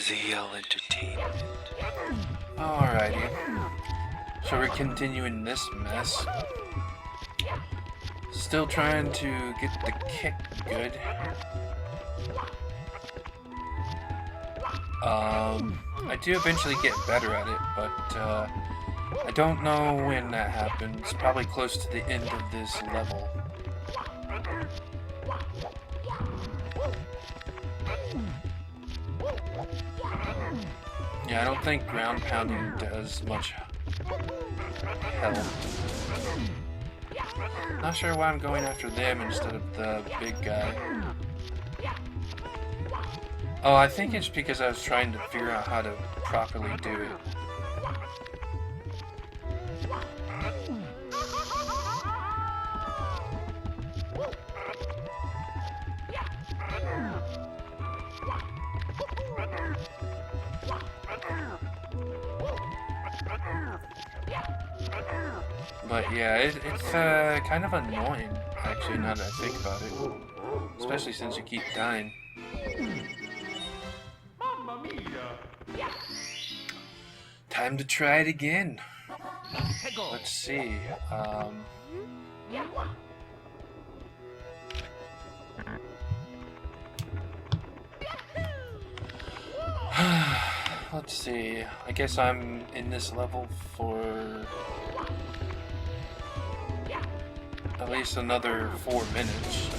ZL Entertainment. Alrighty. So we're continuing this mess. Still trying to get the kick good. I do eventually get better at it, but I don't know when that happens. Probably close to the end of this level. Yeah, I don't think ground pounding does much help. Not sure why I'm going after them instead of the big guy. Oh, I think it's because I was trying to figure out how to properly do it. But yeah, it's kind of annoying, actually, now that I think about it. Especially since you keep dying. Mamma mia! Time to try it again. Let's see. Let's see. I guess I'm in this level for at least another 4 minutes.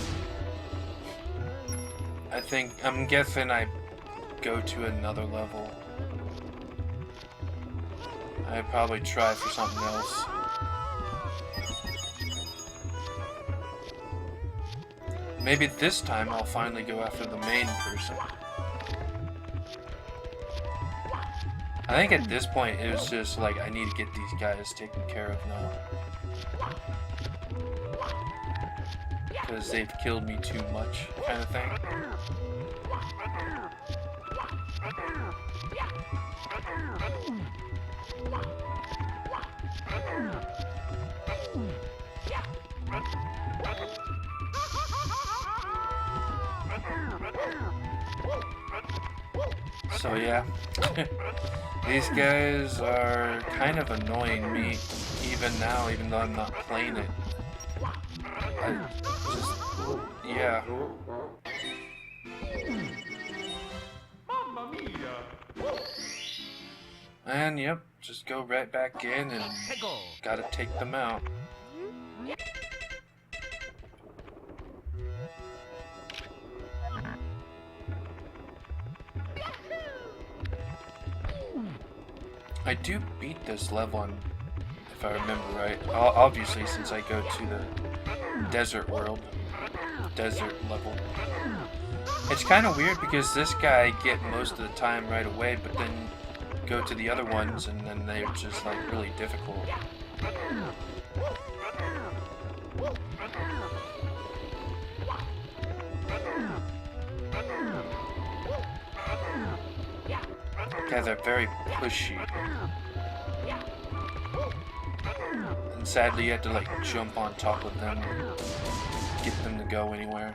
I'm guessing I go to another level. I'd probably try for something else. Maybe this time I'll finally go after the main person. I think at this point it was just like I need to get these guys taken care of now. Because they've killed me too much, kind of thing. So yeah, these guys are kind of annoying me even now, even though I'm not playing it. Yeah. Mamma mia! And yep, just go right back in and gotta take them out. I do beat this level on, if I remember right. Obviously, since I go to the desert world, desert level. It's kind of weird because this guy I get most of the time right away, but then go to the other ones and then they're just like really difficult. Yeah, they're very pushy. And sadly you have to like jump on top of them and get them to go anywhere.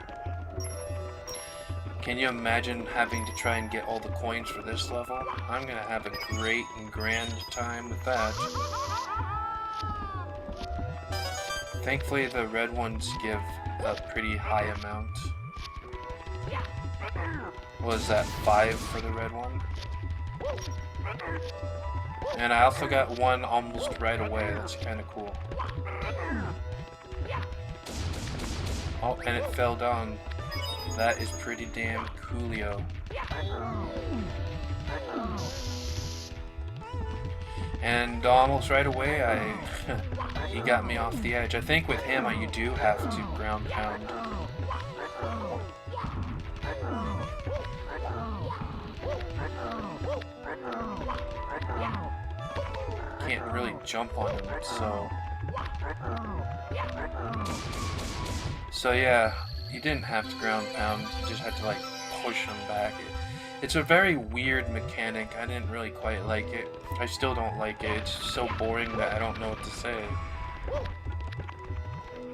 Can you imagine having to try and get all the coins for this level? I'm gonna have a great and grand time with that. Thankfully the red ones give a pretty high amount. Was that 5 for the red one? And I also got one almost right away. That's kind of cool. Oh, and it fell down. That is pretty damn coolio. And almost right away, he got me off the edge. I think with him, you do have to ground pound. Can't really jump on him, so yeah, you didn't have to ground pound, you just had to like push him back. It's a very weird mechanic. I didn't really quite like it. I still don't like it. It's so boring that I don't know what to say.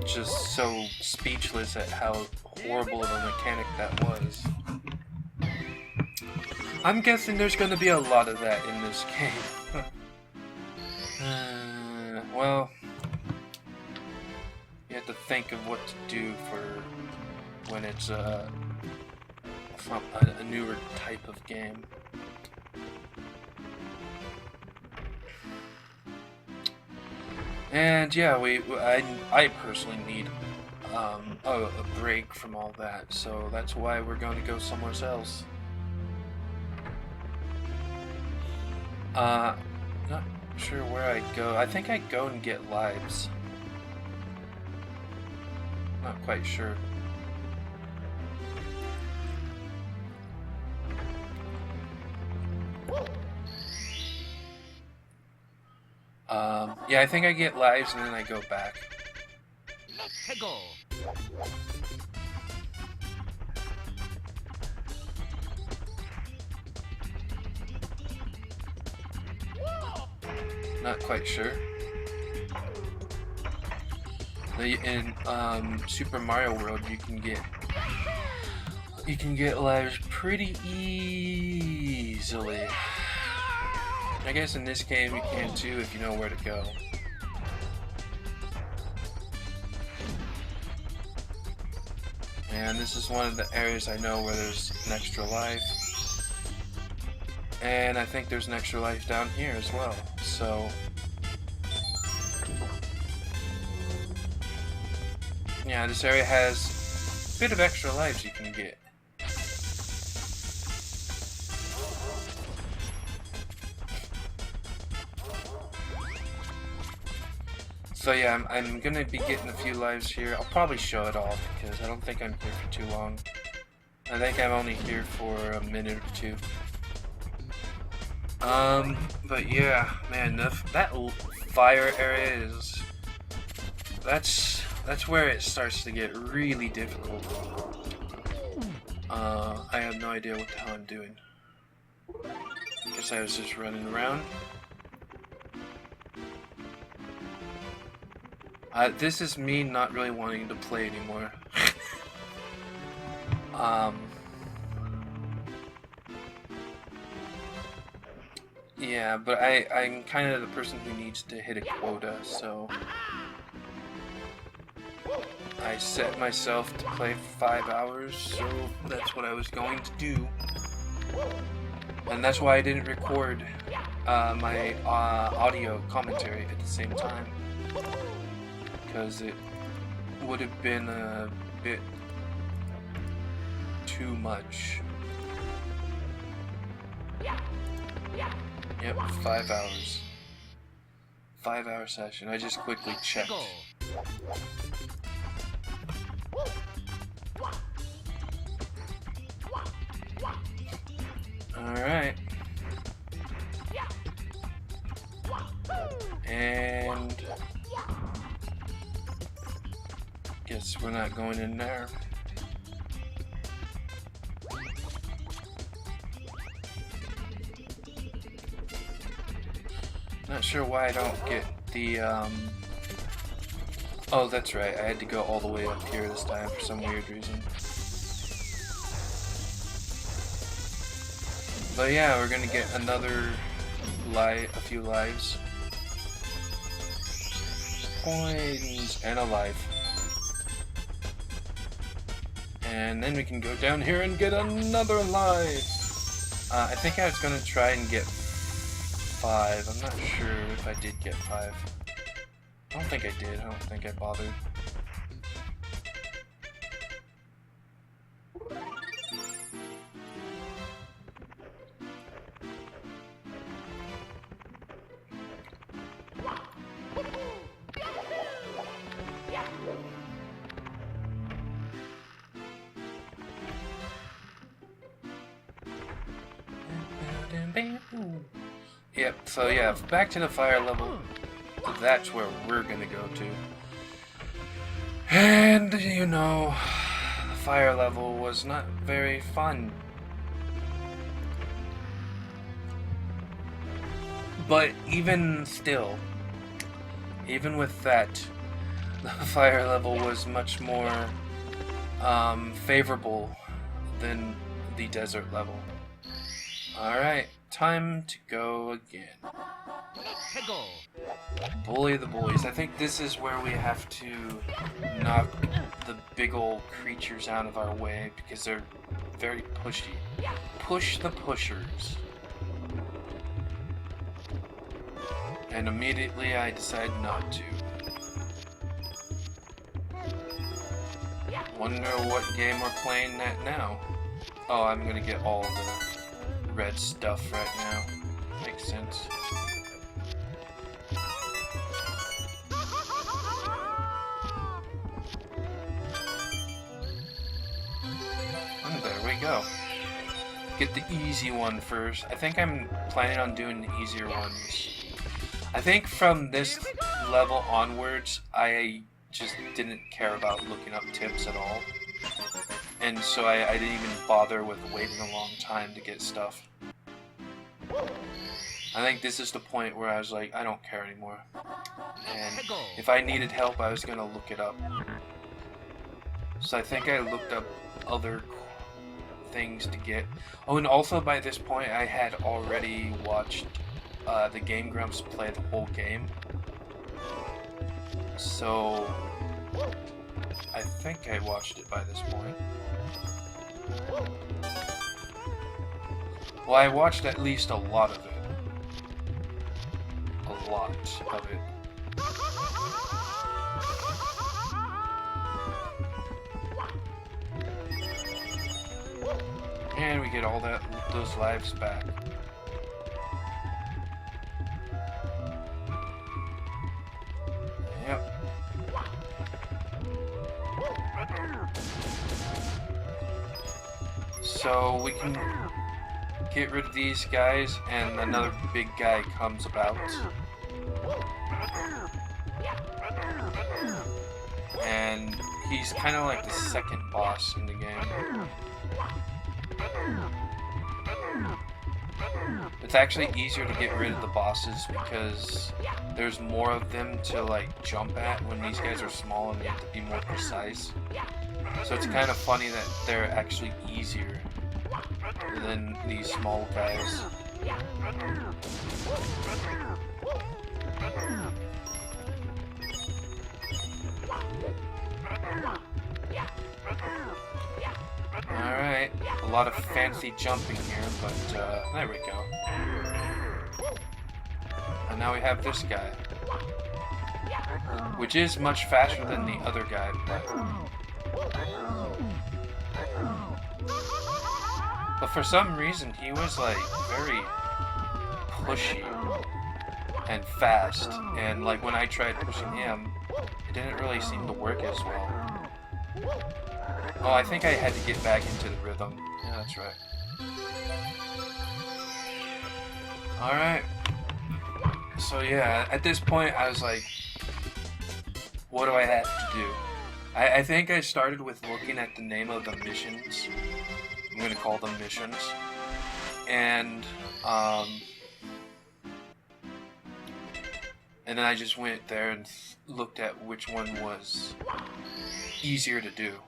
Just so speechless at how horrible of a mechanic that was. I'm guessing there's going to be a lot of that in this game. Well, you have to think of what to do for when it's from a newer type of game. And yeah, I personally need a break from all that, so that's why we're going to go somewhere else. Not sure where I go. I think I go and get lives. Not quite sure. Yeah, I think I get lives and then I go back. Let's go. Not quite sure. In Super Mario World, you can get lives pretty easily. I guess in this game you can too if you know where to go. And this is one of the areas I know where there's an extra life. And I think there's an extra life down here as well. So yeah, this area has a bit of extra lives you can get. So yeah, I'm gonna be getting a few lives here. I'll probably show it all because I don't think I'm here for too long. I think I'm only here for a minute or two. But yeah, man, that fire area is... That's where it starts to get really difficult. I have no idea what the hell I'm doing. Guess I was just running around. This is me not really wanting to play anymore. Yeah, but I'm kind of the person who needs to hit a quota, so I set myself to play 5 hours, so that's what I was going to do. And that's why I didn't record my audio commentary at the same time, because it would have been a bit too much. Yep, 5 hours. 5 hour session. I just quickly checked. Alright. And guess we're not going in there. Not sure why I don't get the oh, that's right, I had to go all the way up here this time for some weird reason. But yeah, we're gonna get another a few lives. Coins and a life. And then we can go down here and get another life. I think I was gonna try and get 5. I'm not sure if I did get 5. I don't think I did. I don't think I bothered. Yep, so yeah, back to the fire level. That's where we're gonna go to. And, you know, the fire level was not very fun. But even still, even with that, the fire level was much more favorable than the desert level. Alright, time to go again. Let's go. Bully the bullies. I think this is where we have to knock the big old creatures out of our way because they're very pushy. Push the pushers. And immediately I decide not to. Wonder what game we're playing at now. Oh, I'm gonna get all the red stuff right now. Makes sense. And there we go. Get the easy one first. I think I'm planning on doing the easier ones. I think from this level onwards, I just didn't care about looking up tips at all. And so I didn't even bother with waiting a long time to get stuff. I think this is the point where I was like, I don't care anymore. And if I needed help, I was gonna look it up. So I think I looked up other things to get. Oh, and also by this point, I had already watched the Game Grumps play the whole game. So I think I watched it by this point. Well, I watched at least a lot of it. A lot of it. And we get all those lives back. Yep. So we can get rid of these guys and another big guy comes about. And he's kind of like the second boss in the game. It's actually easier to get rid of the bosses because there's more of them to like jump at when these guys are small and you have to be more precise. So it's kind of funny that they're actually easier than these small guys. Alright, a lot of fancy jumping here, but there we go. And now we have this guy, which is much faster than the other guy, but for some reason he was like very pushy and fast, and like when I tried pushing him, it didn't really seem to work as well. Oh, I think I had to get back into the rhythm. Yeah, that's right. Alright. So yeah, at this point I was like, what do I have to do? I think I started with looking at the name of the missions. I'm gonna call them missions. And then I just went there and looked at which one was easier to do.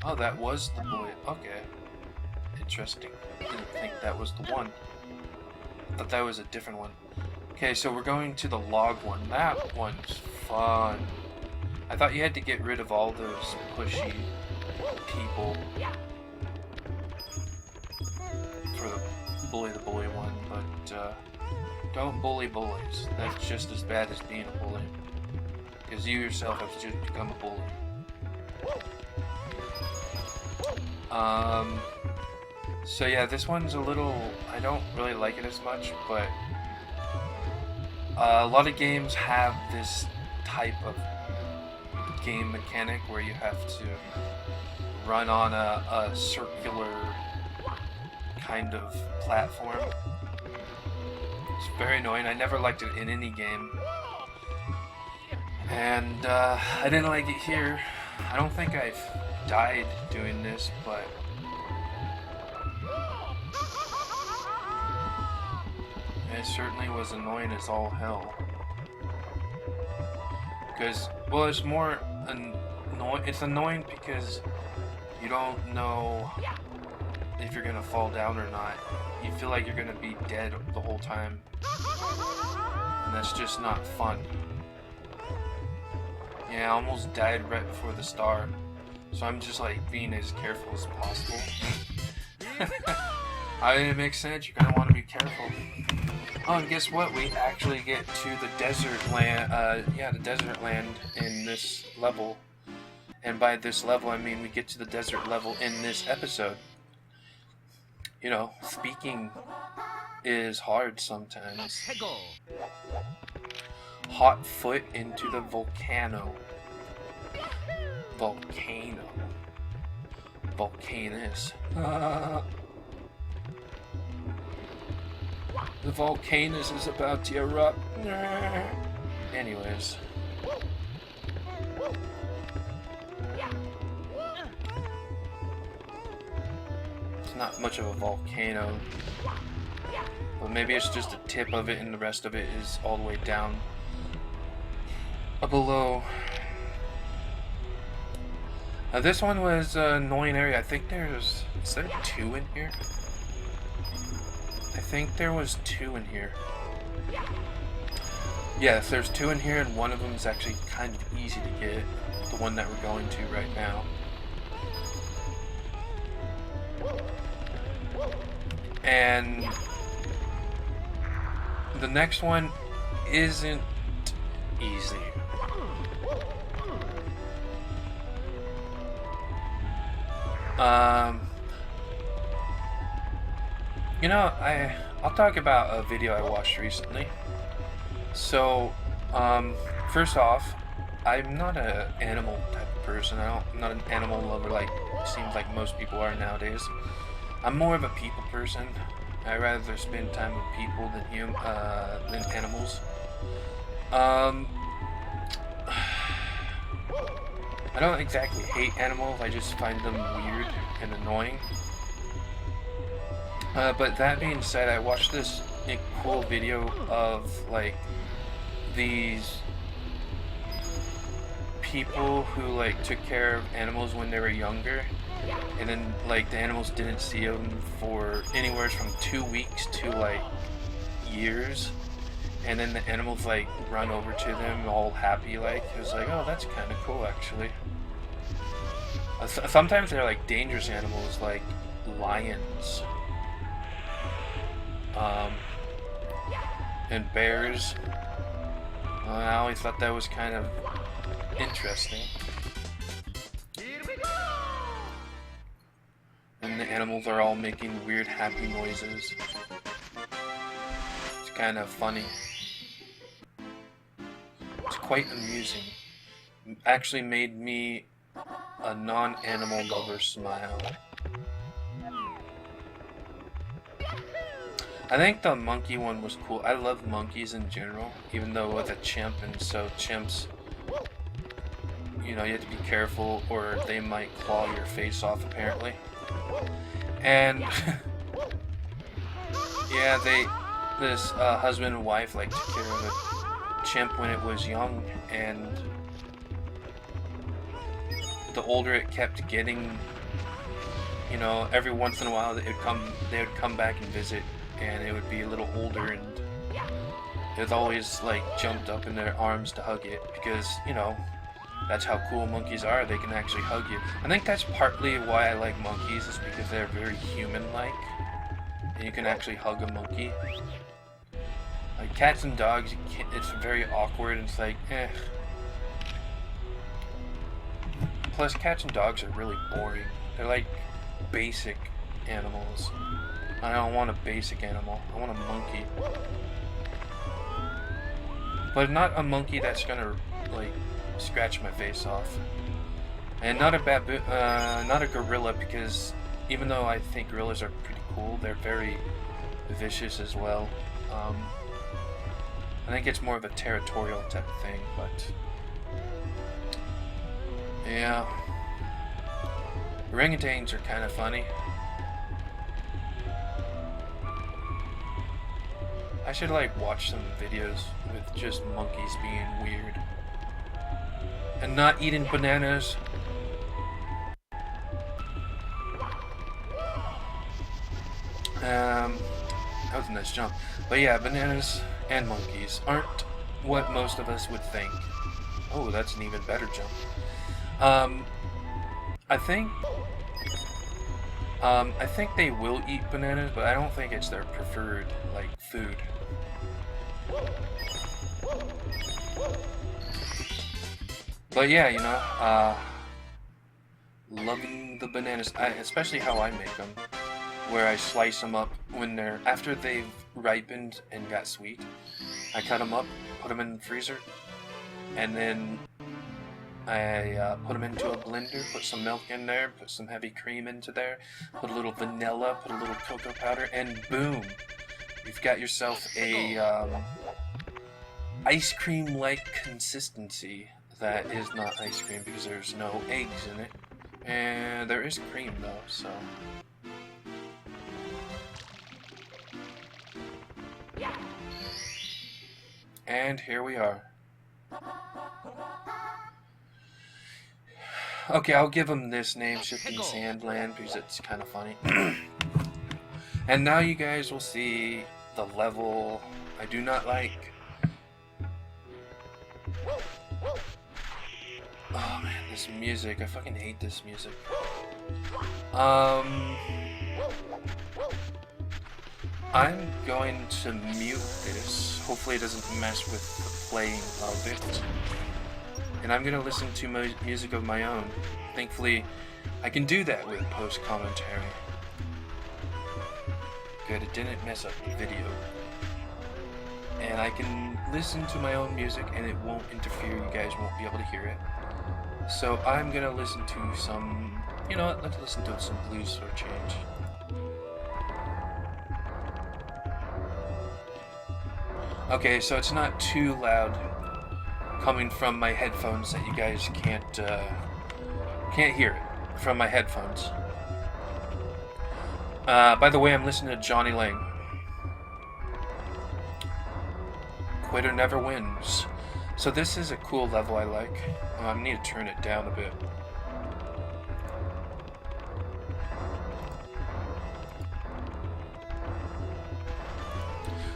Oh, that was the bullet. Okay. Interesting. Didn't think that was the one. Thought that was a different one. Okay, so we're going to the log one. That one's fun. I thought you had to get rid of all those pushy people for the bully one, but don't bully bullies. That's just as bad as being a bully. Because you yourself have just become a bully. So yeah, this one's a little, I don't really like it as much, but a lot of games have this type of game mechanic where you have to run on a circular kind of platform. It's very annoying. I never liked it in any game. And I didn't like it here. I don't think I've died doing this, but it certainly was annoying as all hell. Because, well, it's more annoying. It's annoying because You don't know if you're gonna fall down or not. You feel like you're gonna be dead the whole time. And that's just not fun. Yeah, I almost died right before the star. So I'm just like being as careful as possible. I mean, it makes sense. You're gonna want to be careful. Oh, and guess what? We actually get to the desert land. The desert land in this level. And by this level, I mean we get to the desert level in this episode. You know, speaking is hard sometimes. Peggle. Hot foot into the volcano. Volcano. Volcanus. The volcanus is about to erupt. Anyways. It's not much of a volcano. But maybe it's just a tip of it and the rest of it is all the way down. Below. This one was an annoying area. I think is there 2 in here? I think there was 2 in here. Yes, there's 2 in here and one of them is actually kind of easy to get. The one that we're going to right now. And the next one isn't easy. You know, I'll talk about a video I watched recently. So, first off, I'm not an animal type of person. I'm not an animal lover like it seems like most people are nowadays. I'm more of a people person. I'd rather spend time with people than animals. I don't exactly hate animals. I just find them weird and annoying. But that being said, I watched this cool video of like these people who like took care of animals when they were younger, and then like the animals didn't see them for anywhere from 2 weeks to like years, and then the animals like run over to them all happy. Like it was like, oh, that's kind of cool actually. Sometimes they're like dangerous animals like lions. And bears. I always thought that was kind of interesting. And the animals are all making weird happy noises. It's kind of funny. It's quite amusing. It actually made me a non-animal lover smile. I think the monkey one was cool. I love monkeys in general, even though with a chimp, and so chimps, you know, you have to be careful or they might claw your face off apparently. And yeah, this husband and wife like took care of a chimp when it was young, and the older it kept getting, you know, every once in a while they would come back and visit. And it would be a little older, and it always like jumped up in their arms to hug it because, you know, that's how cool monkeys are. They can actually hug you. I think that's partly why I like monkeys, is because they're very human-like, and you can actually hug a monkey. Like cats and dogs, it's very awkward. And it's like, eh. Plus, cats and dogs are really boring. They're like basic animals. I don't want a basic animal. I want a monkey. But not a monkey that's gonna, like, scratch my face off. And not a gorilla, because even though I think gorillas are pretty cool, they're very vicious as well. I think it's more of a territorial type of thing, but yeah. Orangutans are kind of funny. I should like watch some videos with just monkeys being weird and not eating bananas. That was a nice jump. But yeah, bananas and monkeys aren't what most of us would think. Oh, that's an even better jump. I think they will eat bananas, but I don't think it's their preferred, like, food. But yeah, you know, loving the bananas, especially how I make them, where I slice them up when after they've ripened and got sweet. I cut them up, put them in the freezer, and then I put them into a blender, put some milk in there, put some heavy cream into there, put a little vanilla, put a little cocoa powder, and boom! You've got yourself a ice cream-like consistency that is not ice cream because there's no eggs in it. And there is cream though, so... And here we are. Okay, I'll give him this name, Shifting Sandland, because it's kind of funny. And now you guys will see the level I do not like. Oh man, this music. I fucking hate this music. I'm going to mute this. Hopefully it doesn't mess with the playing of it. And I'm going to listen to music of my own. Thankfully, I can do that with post-commentary. Good, it didn't mess up the video. And I can listen to my own music and it won't interfere. You guys won't be able to hear it. So I'm going to listen to some... You know what? Let's listen to some blues for a change. Okay, so it's not too loud coming from my headphones that you guys can't hear it from my headphones. By the way, I'm listening to Johnny Lang. Quitter never wins. So this is a cool level I like. I need to turn it down a bit.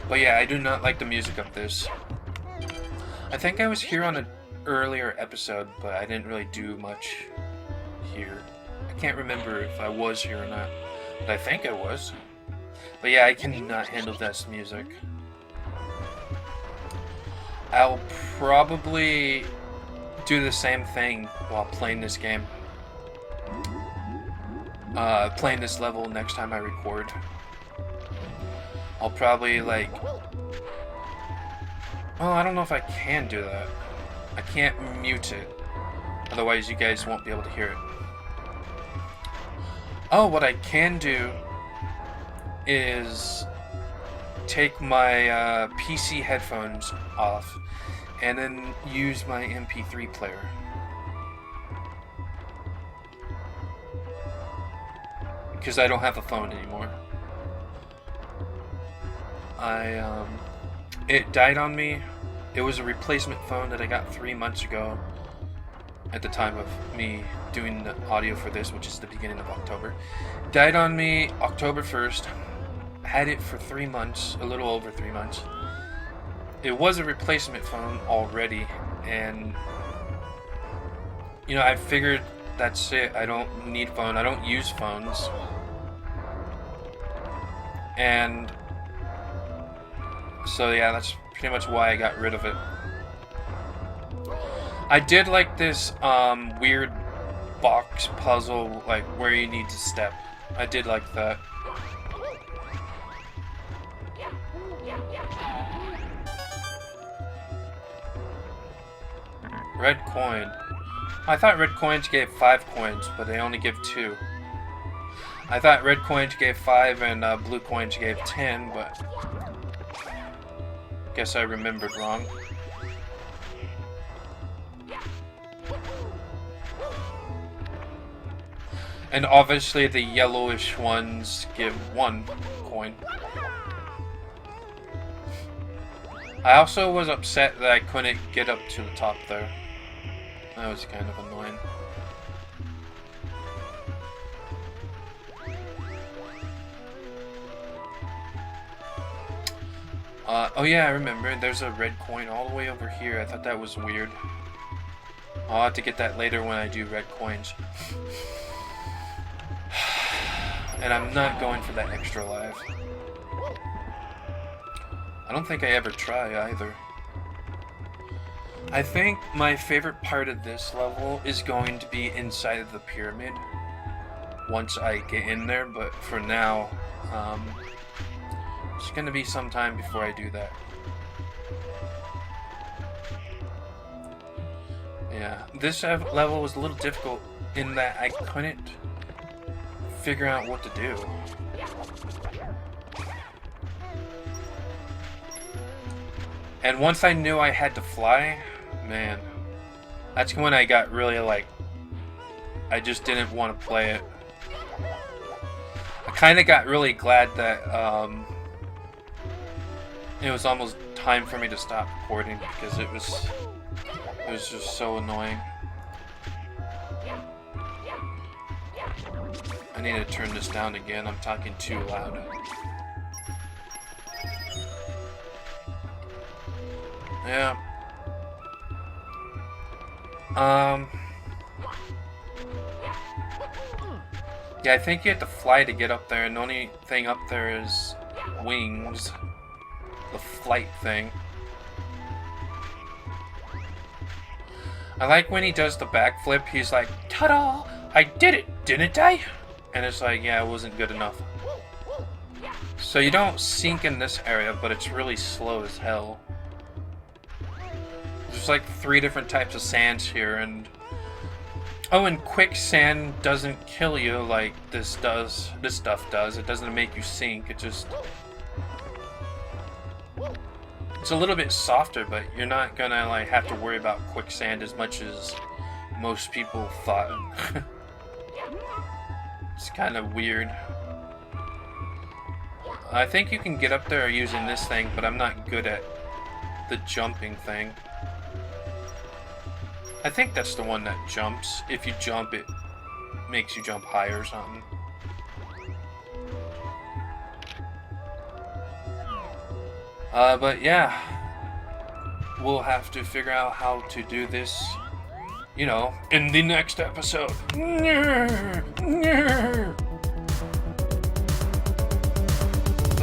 But yeah, I do not like the music of this. I think I was here on an earlier episode, but I didn't really do much here. I can't remember if I was here or not, but I think I was. But yeah, I cannot handle this music. I'll probably do the same thing while playing this game. Playing this level next time I record. I'll probably like... Oh, I don't know if I can do that. I can't mute it. Otherwise you guys won't be able to hear it. Oh, what I can do is take my PC headphones off and then use my MP3 player. Because I don't have a phone anymore. It died on me. It was a replacement phone that I got 3 months ago at the time of me doing the audio for this, which is the beginning of October. Died on me October 1st. Had it for 3 months, a little over 3 months. It was a replacement phone already, and you know, I figured that's it. I don't need phone. I don't use phones. And so yeah, that's pretty much why I got rid of it. I did like this weird box puzzle, like where you need to step. I did like that. Red coin. I thought red coins gave 5 coins, but they only give 2. I thought red coins gave 5 and blue coins gave 10, but guess I remembered wrong. And obviously the yellowish ones give 1 coin. I also was upset that I couldn't get up to the top there. That was kind of annoying. Oh yeah, I remember. There's a red coin all the way over here. I thought that was weird. I'll have to get that later when I do red coins. And I'm not going for that extra life. I don't think I ever try either. I think my favorite part of this level is going to be inside of the pyramid once I get in there, but for now, it's gonna be some time before I do that. Yeah, this level was a little difficult in that I couldn't figure out what to do. And once I knew I had to fly, man, that's when I got really like, I just didn't want to play it. I kind of got really glad that it was almost time for me to stop recording because it was just so annoying. I need to turn this down again. I'm talking too loud. Yeah. Yeah, I think you have to fly to get up there, and the only thing up there is wings. The flight thing. I like when he does the backflip, he's like, ta-da! I did it, didn't I? And it's like, yeah, it wasn't good enough. So you don't sink in this area, but it's really slow as hell. There's like 3 different types of sands here, and oh, and quicksand doesn't kill you like this stuff does. It doesn't make you sink, it just... It's a little bit softer, but you're not gonna like have to worry about quicksand as much as most people thought. It's kind of weird. I think you can get up there using this thing, but I'm not good at the jumping thing. I think that's the one that jumps. If you jump, it makes you jump higher or something. But yeah, we'll have to figure out how to do this, you know, in the next episode. So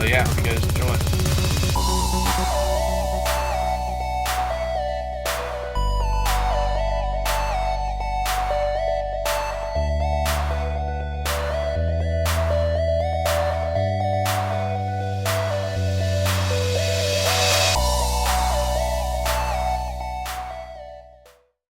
yeah, hope you guys